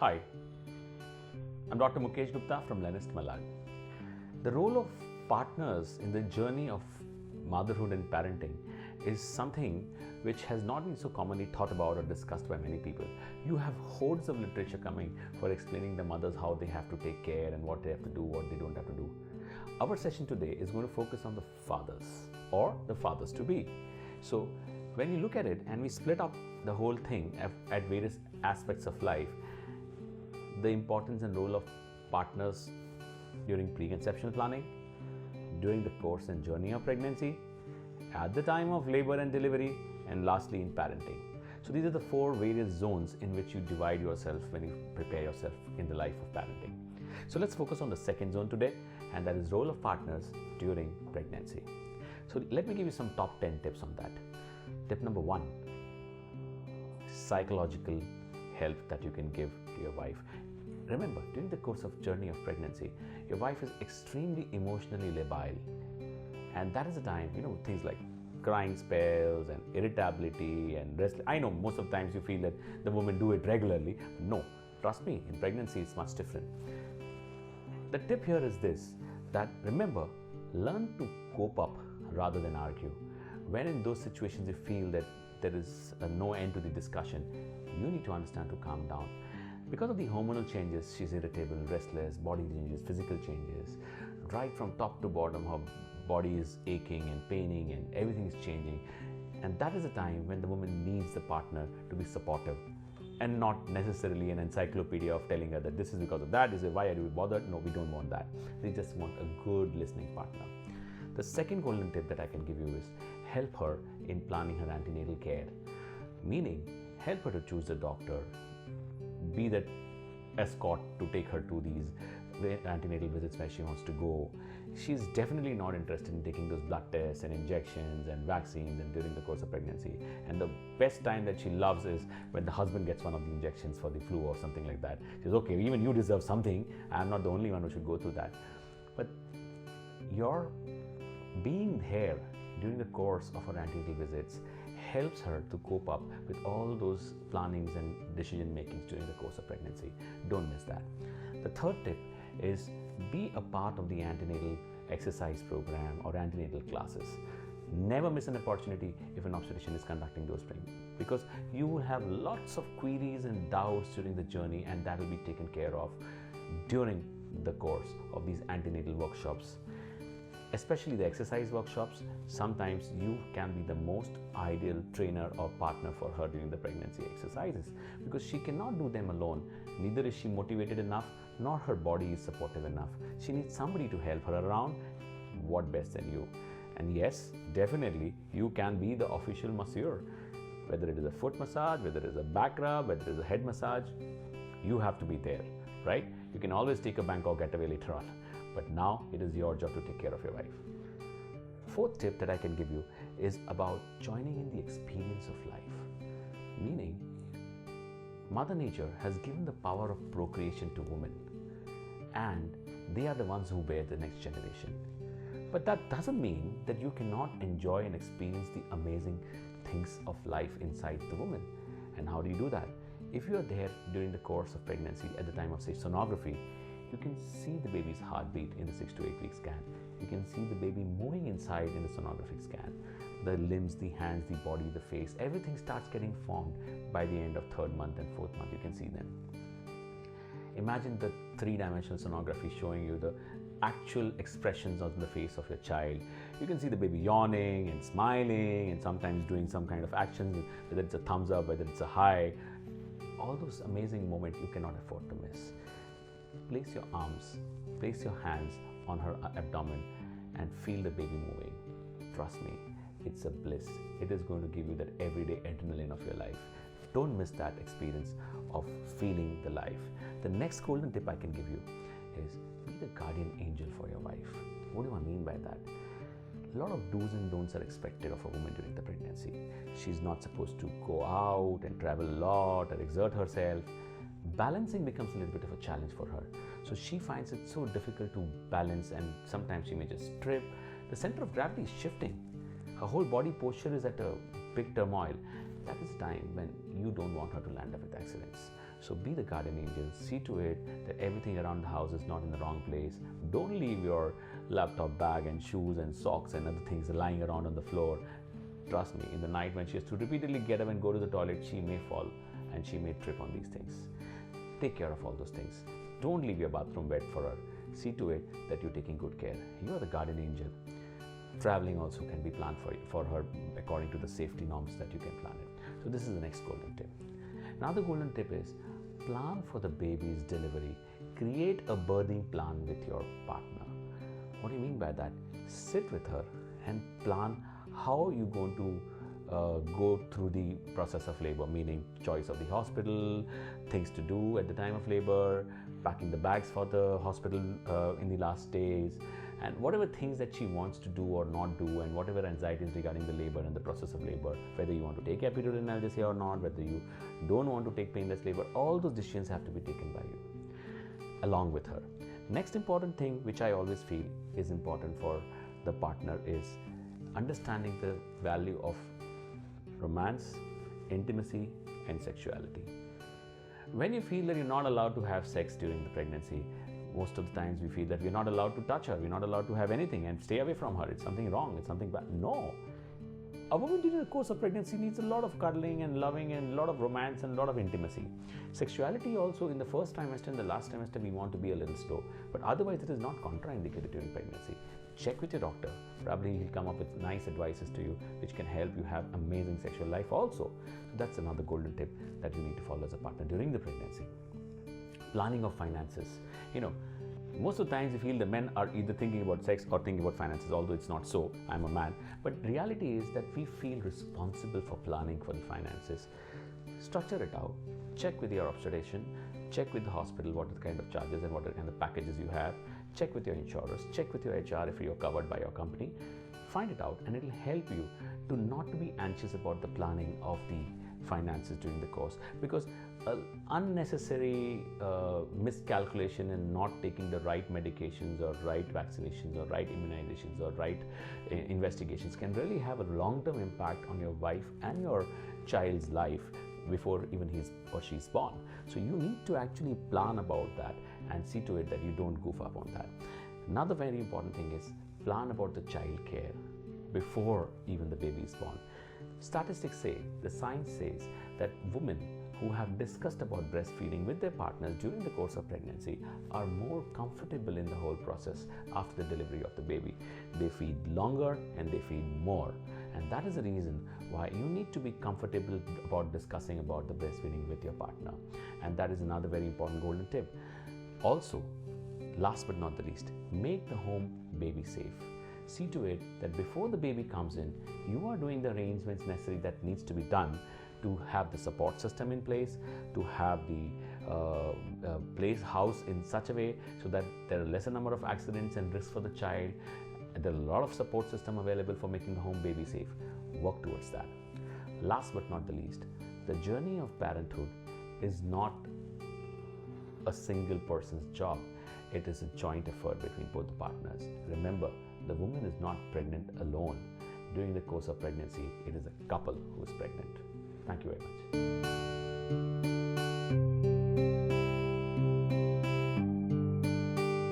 Hi, I'm Dr. Mukesh Gupta from Lenist Malag. The role of partners in the journey of motherhood and parenting is something which has not been so commonly thought about or discussed by many people. You have hordes of literature coming for explaining the mothers how they have to take care and what they have to do, what they don't have to do. Our session today is going to focus on the fathers or the fathers to be. So when you look at it and we split up the whole thing at various aspects of life, the importance and role of partners during preconceptional planning, during the course and journey of pregnancy, at the time of labor and delivery, and lastly in parenting. So these are the four various zones in which you divide yourself when you prepare yourself in the life of parenting. So let's focus on the second zone today, and that is role of partners during pregnancy. So let me give you some top 10 tips on that. Tip number 1, psychological help that you can give to your wife. Remember, during the course of journey of pregnancy, your wife is extremely emotionally labile, and that is the time, things like crying spells and irritability and restless. I know most of the times you feel that the women do it regularly, but no, trust me, in pregnancy it's much different. The tip here is this, that remember, learn to cope up rather than argue. When in those situations you feel that there is no end to the discussion, you need to understand to calm down. Because of the hormonal changes, she's irritable, restless, body changes, physical changes. Right from top to bottom, her body is aching and paining and everything is changing. And that is the time when the woman needs the partner to be supportive and not necessarily an encyclopedia of telling her that this is because of that, this is why are you bothered. No, we don't want that. We just want a good listening partner. The second golden tip that I can give you is help her in planning her antenatal care. Meaning, help her to choose a doctor, be that escort to take her to these antenatal visits where she wants to go. She's definitely not interested in taking those blood tests and injections and vaccines and during the course of pregnancy. And the best time that she loves is when the husband gets one of the injections for the flu or something like that. She says, okay, even you deserve something. I'm not the only one who should go through that. But your being here during the course of her antenatal visits helps her to cope up with all those plannings and decision makings during the course of pregnancy. Don't miss that. The third tip is be a part of the antenatal exercise program or antenatal classes. Never miss an opportunity if an obstetrician is conducting those things, because you will have lots of queries and doubts during the journey, and that will be taken care of during the course of these antenatal workshops. Especially the exercise workshops, sometimes you can be the most ideal trainer or partner for her during the pregnancy exercises, because she cannot do them alone. Neither is she motivated enough, nor her body is supportive enough. She needs somebody to help her around. What best than you? And yes, definitely you can be the official masseur. Whether it is a foot massage, whether it is a back rub, whether it is a head massage, you have to be there, right? You can always take a Bangkok getaway later on. But now it is your job to take care of your wife. Fourth tip that I can give you is about joining in the experience of life. Meaning, Mother Nature has given the power of procreation to women, and they are the ones who bear the next generation. But that doesn't mean that you cannot enjoy and experience the amazing things of life inside the woman. And how do you do that? If you are there during the course of pregnancy at the time of, say, sonography, you can see the baby's heartbeat in the 6 to 8 week scan. You can see the baby moving inside in the sonographic scan. The limbs, the hands, the body, the face, everything starts getting formed by the end of 3rd month and 4th month. You can see them. Imagine the 3-dimensional sonography showing you the actual expressions on the face of your child. You can see the baby yawning and smiling and sometimes doing some kind of actions, whether it's a thumbs up, whether it's a high. All those amazing moments you cannot afford to miss. Place your arms, place your hands on her abdomen and feel the baby moving. Trust me, it's a bliss. It is going to give you that everyday adrenaline of your life. Don't miss that experience of feeling the life. The next golden tip I can give you is be the guardian angel for your wife. What do I mean by that? A lot of do's and don'ts are expected of a woman during the pregnancy. She's not supposed to go out and travel a lot or exert herself. Balancing becomes a little bit of a challenge for her. So she finds it so difficult to balance, and sometimes she may just trip. The center of gravity is shifting. Her whole body posture is at a big turmoil. That is the time when you don't want her to land up with accidents. So be the guardian angel. See to it that everything around the house is not in the wrong place. Don't leave your laptop bag and shoes and socks and other things lying around on the floor. Trust me, in the night when she has to repeatedly get up and go to the toilet, she may fall and she may trip on these things. Take care of all those things. Don't leave your bathroom wet for her. See to it that you're taking good care. You are the guardian angel. Traveling also can be planned for her according to the safety norms that you can plan it. So this is the next golden tip. Another golden tip is plan for the baby's delivery. Create a birthing plan with your partner. What do you mean by that? Sit with her and plan how you're going to go through the process of labor, meaning choice of the hospital, things to do at the time of labor, packing the bags for the hospital in the last days, and whatever things that she wants to do or not do, and whatever anxieties regarding the labor and the process of labor, whether you want to take epidural analgesia or not, whether you don't want to take painless labor, all those decisions have to be taken by you along with her. Next important thing which I always feel is important for the partner is understanding the value of romance, intimacy, and sexuality. When you feel that you're not allowed to have sex during the pregnancy, most of the times we feel that we're not allowed to touch her, we're not allowed to have anything and stay away from her. It's something wrong, it's something bad. No. A woman during the course of pregnancy needs a lot of cuddling and loving and a lot of romance and a lot of intimacy. Sexuality also in the first trimester and the last trimester we want to be a little slow, but otherwise it is not contraindicated during pregnancy. Check with your doctor. Probably he'll come up with nice advices to you which can help you have amazing sexual life also. So that's another golden tip that you need to follow as a partner during the pregnancy. Planning of finances. Most of the times you feel the men are either thinking about sex or thinking about finances, although it's not so. I'm a man. But reality is that we feel responsible for planning for the finances. Structure it out. Check with your obstetrician. Check with the hospital what are the kind of charges and what are the kind of packages you have. Check with your insurers. Check with your HR if you're covered by your company. Find it out and it will help you to not to be anxious about the planning of the finances during the course, because unnecessary miscalculation and not taking the right medications or right vaccinations or right immunizations or right investigations can really have a long-term impact on your wife and your child's life before even he or she's born. So you need to actually plan about that and see to it that you don't goof up on that. Another very important thing is plan about the child care before even the baby is born. Statistics say, the science says that women who have discussed about breastfeeding with their partners during the course of pregnancy are more comfortable in the whole process after the delivery of the baby. They feed longer and they feed more. And that is the reason why you need to be comfortable about discussing about the breastfeeding with your partner. And that is another very important golden tip. Also, last but not the least, make the home baby safe. See to it that before the baby comes in, you are doing the arrangements necessary that needs to be done to have the support system in place, to have the house in such a way so that there are lesser number of accidents and risks for the child. And there are a lot of support system available for making the home baby safe. Work towards that. Last but not the least, the journey of parenthood is not a single person's job. It is a joint effort between both the partners. Remember, the woman is not pregnant alone. During the course of pregnancy, it is a couple who is pregnant. Thank you very much.